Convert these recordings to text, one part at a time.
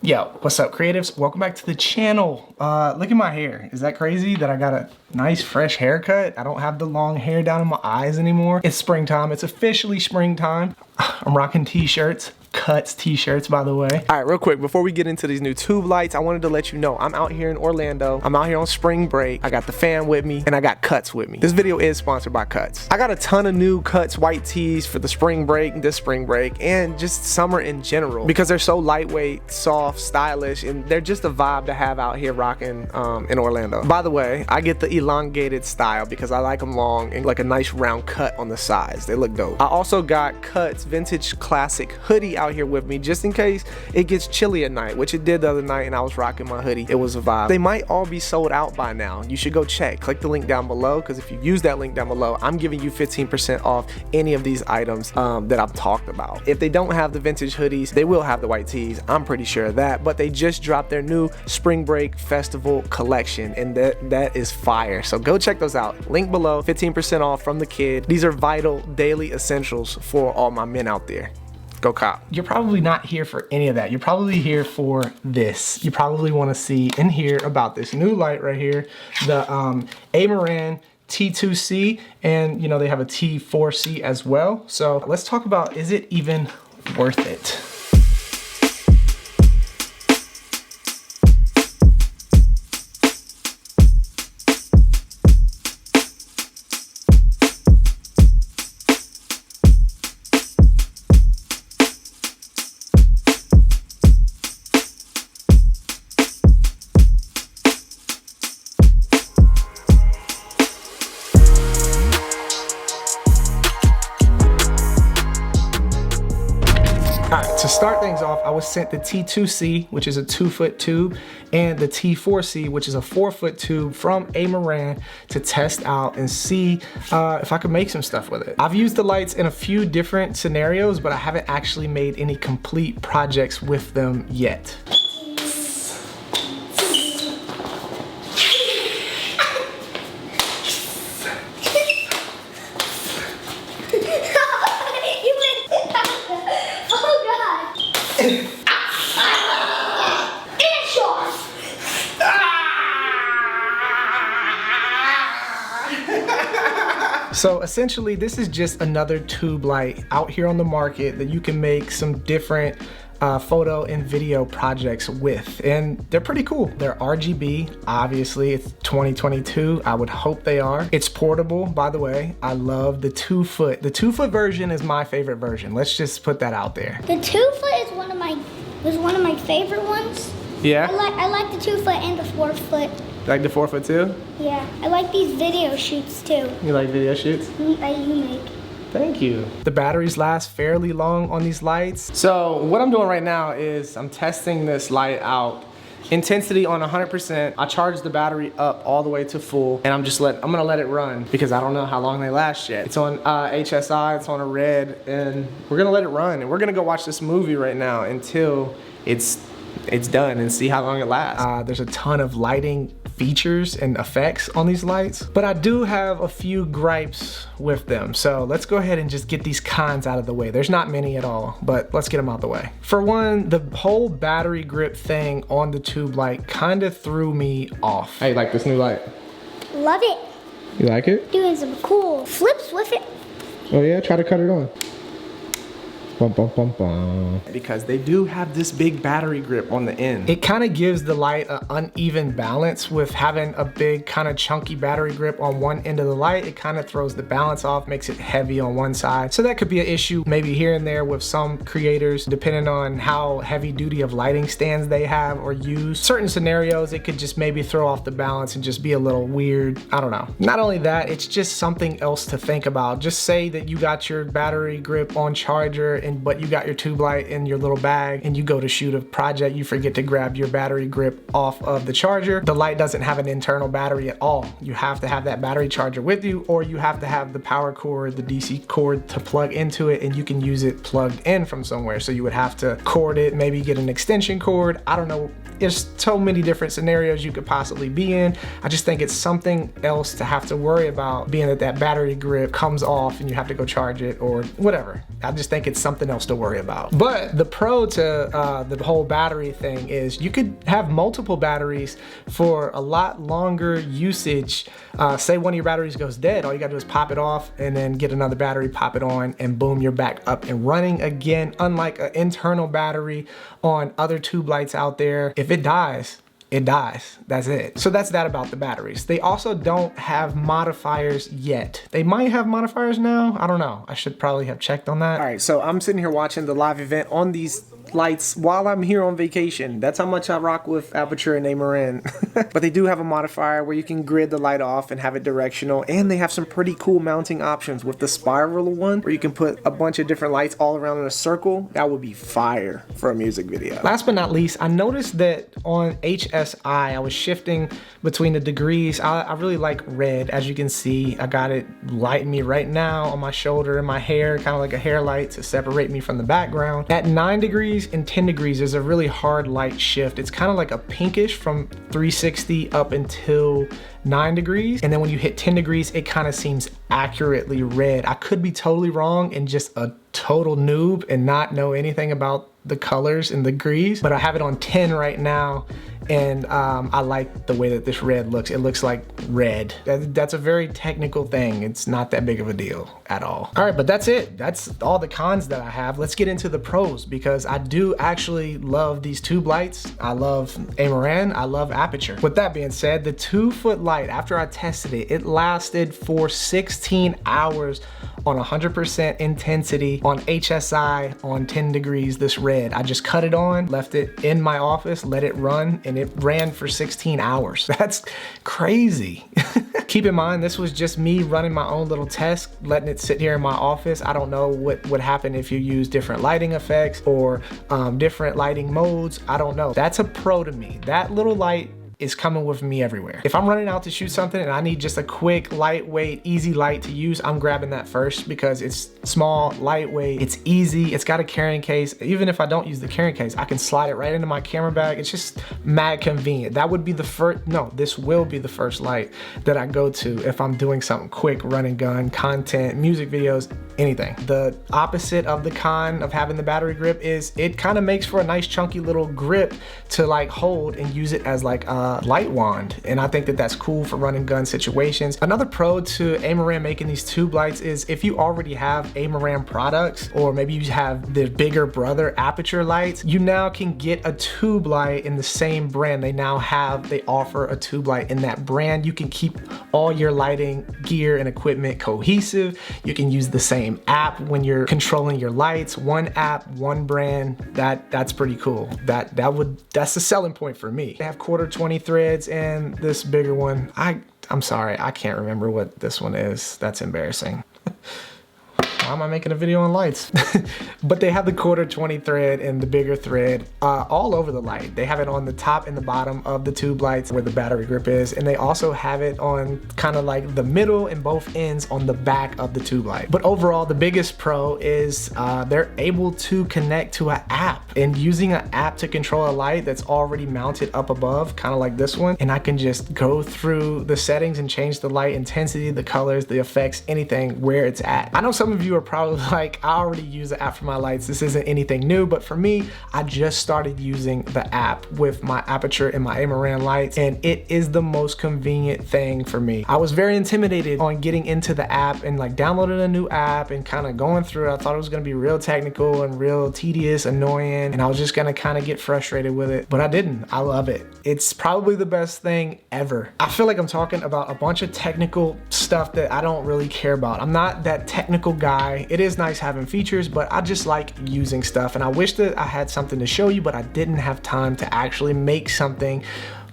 Yo, what's up creatives? Welcome back to the channel. Look at my hair. Is that crazy that I got a nice fresh haircut? I don't have the long hair down in my eyes anymore. It's springtime. It's officially springtime. I'm rocking t-shirts. Cuts t-shirts, by the way. All right, real quick, before we get into these new tube lights, I wanted to let you know I'm out here in Orlando. I'm out here on spring break. I got the fam with me and I got Cuts with me. This video is sponsored by Cuts. I got a ton of new Cuts white tees for the spring break, this spring break, and just summer in general because they're so lightweight, soft, stylish, and they're just a vibe to have out here rocking in Orlando. By the way, I get the elongated style because I like them long and like a nice round cut on the sides. They look dope. I also got Cuts vintage classic hoodie out here with me just in case it gets chilly at night, which it did the other night, and I was rocking my hoodie. It was a vibe. They might all be sold out by now. You should go check. Click the link down below because if you use that link down below, I'm giving you 15% off any of these items that I've talked about. If they don't have the vintage hoodies, they will have the white tees. I'm pretty sure of that, but they just dropped their new spring break festival collection and that is fire. So go check those out. Link below, 15% off from the kid. These are vital daily essentials for all my men out there. Go cop. You're probably not here for any of that. You're probably here for this. You probably want to see and hear about this new light right here, the Amaran T2C, and you know they have a T4C as well. So let's talk about, is it even worth it? Alright, to start things off, I was sent the T2C, which is a 2-foot tube, and the T4C, which is a 4-foot tube from Amaran to test out and see if I could make some stuff with it. I've used the lights in a few different scenarios, but I haven't actually made any complete projects with them yet. So essentially this is just another tube light out here on the market that you can make some different photo and video projects with, and they're pretty cool. They're RGB, obviously it's 2022, I would hope they are. It's portable, by the way. I love the 2-foot. The 2-foot version is my favorite version. Let's just put that out there. The 2-foot is one of my favorite ones. Yeah? I like the 2-foot and the 4-foot. Like the 4-foot too? Yeah, I like these video shoots too. You like video shoots? That you make. Thank you. The batteries last fairly long on these lights. So what I'm doing right now is I'm testing this light out. Intensity on 100%. I charged the battery up all the way to full, and I'm gonna let it run because I don't know how long they last yet. It's on HSI, it's on a red, and we're gonna let it run, and we're gonna go watch this movie right now until it's done and see how long it lasts. There's a ton of lighting features and effects on these lights, but I do have a few gripes with them. So let's go ahead and just get these cons out of the way. There's not many at all, but let's get them out the way. For one, the whole battery grip thing on the tube light kind of threw me off. How you like this new light? Love it. You like it? Doing some cool flips with it. Oh yeah, try to cut it on. Bum, bum, bum, bum. Because they do have this big battery grip on the end. It kind of gives the light an uneven balance with having a big kind of chunky battery grip on one end of the light. It kind of throws the balance off, makes it heavy on one side. So that could be an issue maybe here and there with some creators, depending on how heavy duty of lighting stands they have or use. Certain scenarios, it could just maybe throw off the balance and just be a little weird. I don't know. Not only that, it's just something else to think about. Just say that you got your battery grip on charger but you got your tube light in your little bag and you go to shoot a project, you forget to grab your battery grip off of the charger. The light doesn't have an internal battery at all. You have to have that battery charger with you, or you have to have the power cord, the DC cord to plug into it, and you can use it plugged in from somewhere. So you would have to cord it, maybe get an extension cord. I don't know there's so many different scenarios you could possibly be in. I just think it's something else to have to worry about, being that battery grip comes off and you have to go charge it or whatever. I just think it's something else to worry about. But the pro to the whole battery thing is you could have multiple batteries for a lot longer usage. Say one of your batteries goes dead, all you gotta do is pop it off and then get another battery, pop it on, and boom, you're back up and running again. Unlike an internal battery on other tube lights out there, if it dies, it dies. That's it. So that's that about the batteries. They also don't have modifiers yet. They might have modifiers now. I don't know. I should probably have checked on that. All right, so I'm sitting here watching the live event on these lights while I'm here on vacation. That's how much I rock with Aputure and Amaran. But they do have a modifier where you can grid the light off and have it directional, and they have some pretty cool mounting options with the spiral one where you can put a bunch of different lights all around in a circle. That would be fire for a music video. Last but not least, I noticed that on HSI I was shifting between the degrees. I really like red. As you can see, I got it lighting me right now on my shoulder and my hair, kind of like a hair light to separate me from the background. At 9 degrees and 10 degrees, there's a really hard light shift. It's kind of like a pinkish from 360 up until 9 degrees. And then when you hit 10 degrees, it kind of seems accurately red. I could be totally wrong and just a total noob and not know anything about the colors and the degrees, but I have it on 10 right now. And I like the way that this red looks. It looks like red. That's a very technical thing. It's not that big of a deal at all. All right, but that's it. That's all the cons that I have. Let's get into the pros, because I do actually love these tube lights. I love Amaran, I love Aputure. With that being said, the 2-foot light, after I tested it, it lasted for 16 hours on 100% intensity on HSI on 10 degrees, this red. I just cut it on, left it in my office, let it run, and it ran for 16 hours. That's crazy. Keep in mind, this was just me running my own little test, letting it sit here in my office. I don't know what would happen if you use different lighting effects or different lighting modes. I don't know. That's a pro to me. That little light is coming with me everywhere. If I'm running out to shoot something and I need just a quick, lightweight, easy light to use, I'm grabbing that first because it's small, lightweight, it's easy, it's got a carrying case. Even if I don't use the carrying case, I can slide it right into my camera bag. It's just mad convenient. That would be the first, no, this will be the first light that I go to if I'm doing something quick, run and gun, content, music videos, anything. The opposite of the con of having the battery grip is it kind of makes for a nice chunky little grip to like hold and use it as like a light wand, and I think that that's cool for run and gun situations. Another pro to Amaran making these tube lights is if you already have Amaran products, or maybe you have the bigger brother Aputure lights, you now can get a tube light in the same brand. They offer a tube light in that brand. You can keep all your lighting gear and equipment cohesive. You can use the same app when you're controlling your lights. One app, one brand. That's pretty cool. That's the selling point for me. They have 1/4 20 threads and this bigger one. I'm sorry, I can't remember what this one is. That's embarrassing. Why am I making a video on lights? But they have the 1/4 thread and the bigger thread all over the light. They have it on the top and the bottom of the tube lights where the battery grip is, and they also have it on kind of like the middle and both ends on the back of the tube light. But overall, the biggest pro is they're able to connect to an app, and using an app to control a light that's already mounted up above, kind of like this one, and I can just go through the settings and change the light intensity, the colors, the effects, anything where it's at. I know some of you are probably like, I already use the app for my lights. This isn't anything new, but for me, I just started using the app with my Aputure and my Amaran lights, and it is the most convenient thing for me. I was very intimidated on getting into the app and like downloading a new app and kind of going through it. I thought it was gonna be real technical and real tedious, annoying, and I was just gonna kind of get frustrated with it, but I didn't. I love it. It's probably the best thing ever. I feel like I'm talking about a bunch of technical stuff that I don't really care about. I'm not that technical guy. It is nice having features, but I just like using stuff, and I wish that I had something to show you, but I didn't have time to actually make something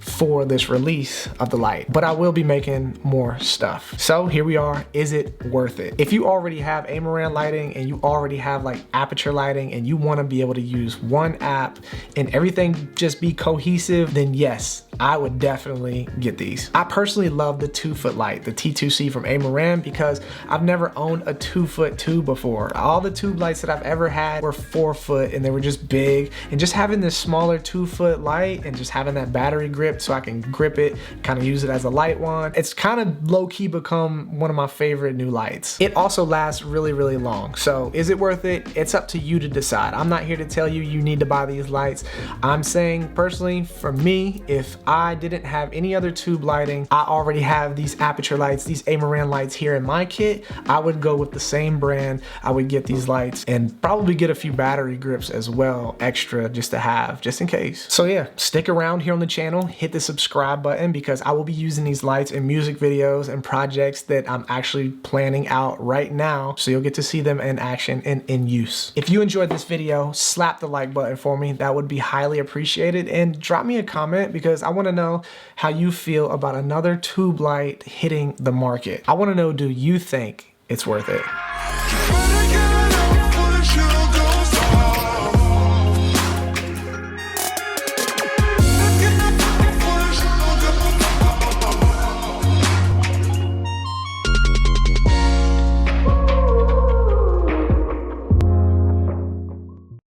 for this release of the light, but I will be making more stuff. So here we are. Is it worth it? If you already have Amaran lighting and you already have like Aputure lighting and you want to be able to use one app and everything just be cohesive, then yes, I would definitely get these. I personally love the 2-foot light, the T2C from Amaran, because I've never owned a 2-foot tube before. All the tube lights that I've ever had were 4-foot and they were just big, and just having this smaller 2-foot light and just having that battery grip so I can grip it, kind of use it as a light wand, it's kind of low-key become one of my favorite new lights. It also lasts really, really long. So is it worth it? It's up to you to decide. I'm not here to tell you you need to buy these lights. I'm saying personally, for me, if I didn't have any other tube lighting, I already have these Aputure lights, these Amaran lights here in my kit, I would go with the same brand. I would get these lights and probably get a few battery grips as well, extra, just to have, just in case. So yeah, stick around here on the channel, hit the subscribe button, because I will be using these lights in music videos and projects that I'm actually planning out right now, so you'll get to see them in action and in use. If you enjoyed this video, slap the like button for me. That would be highly appreciated, and drop me a comment because I want to know how you feel about another tube light hitting the market. I want to know, do you think it's worth it?